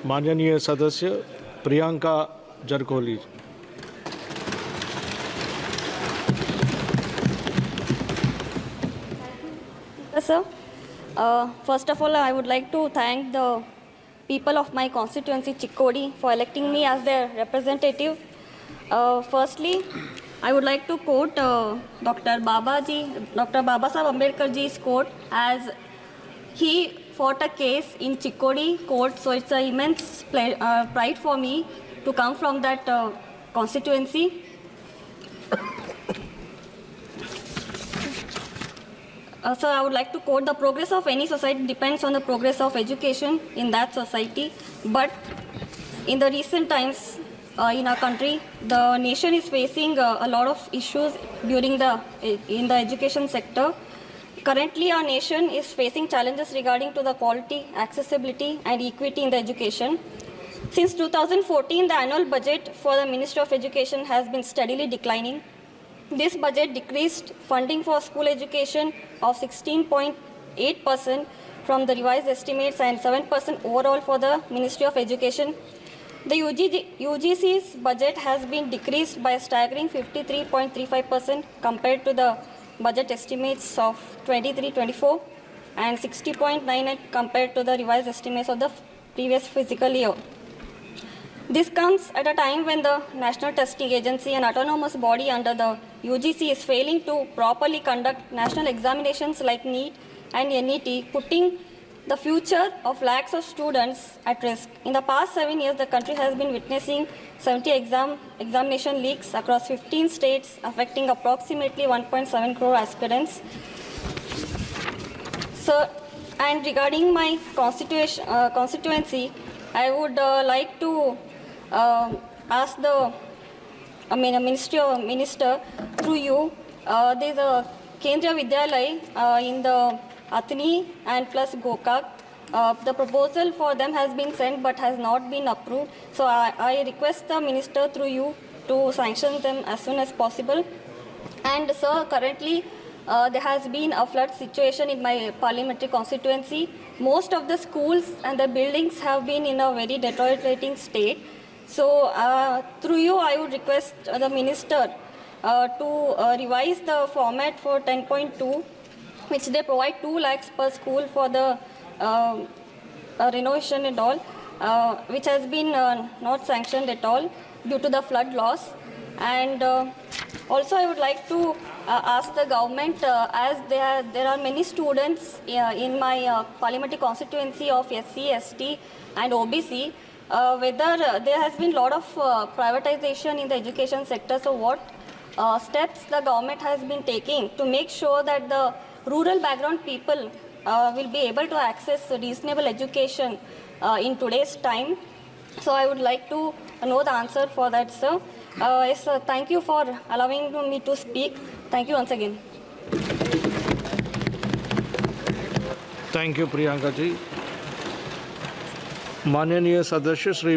माननीय सदस्य Priyanka जरकोली। Sir, first of all, I would like to thank the people of my constituency, Chikkodi, for electing me as their representative. Firstly, I would like to quote Dr. Babasaheb Ambedkar ji's quote, as he fought a case in Chikkodi court, so it's an immense pride for me to come from that constituency. So I would like to quote, the progress of any society depends on the progress of education in that society. But in the recent times in our country, the nation is facing a lot of issues in the education sector. Currently, our nation is facing challenges regarding to the quality, accessibility, and equity in the education. Since 2014, the annual budget for the Ministry of Education has been steadily declining. This budget decreased funding for school education of 16.8% from the revised estimates and 7% overall for the Ministry of Education. The UGC's budget has been decreased by a staggering 53.35% compared to the budget estimates of 23-24 and 60.98% compared to the revised estimates of the previous fiscal year. This comes at a time when the National Testing Agency, an autonomous body under the UGC, is failing to properly conduct national examinations like NEET and NET, putting the future of lakhs of students at risk. In the past 7 years, the country has been witnessing 70 examination leaks across 15 states, affecting approximately 1.7 crore aspirants. So, and regarding my constituency, I would like to ask the minister through you. There is a Kendriya Vidyalaya in the Athni and plus Gokak. The proposal for them has been sent but has not been approved. So I request the minister through you to sanction them as soon as possible. And sir, currently there has been a flood situation in my parliamentary constituency. Most of the schools and the buildings have been in a very deteriorating state. So through you, I would request the minister to revise the format for 10.2, which they provide 2 lakhs per school for the renovation and all, which has been not sanctioned at all due to the flood loss. And also I would like to ask the government, as there are many students in my parliamentary constituency of SC, ST and OBC, whether there has been a lot of privatization in the education sector. So what steps the government has been taking to make sure that the rural background people will be able to access reasonable education in today's time? So I would like to know the answer for that, sir. Yes, sir, thank you for allowing me to speak. Thank you once again. Thank you Priyanka ji. माननीय सदस्य श्री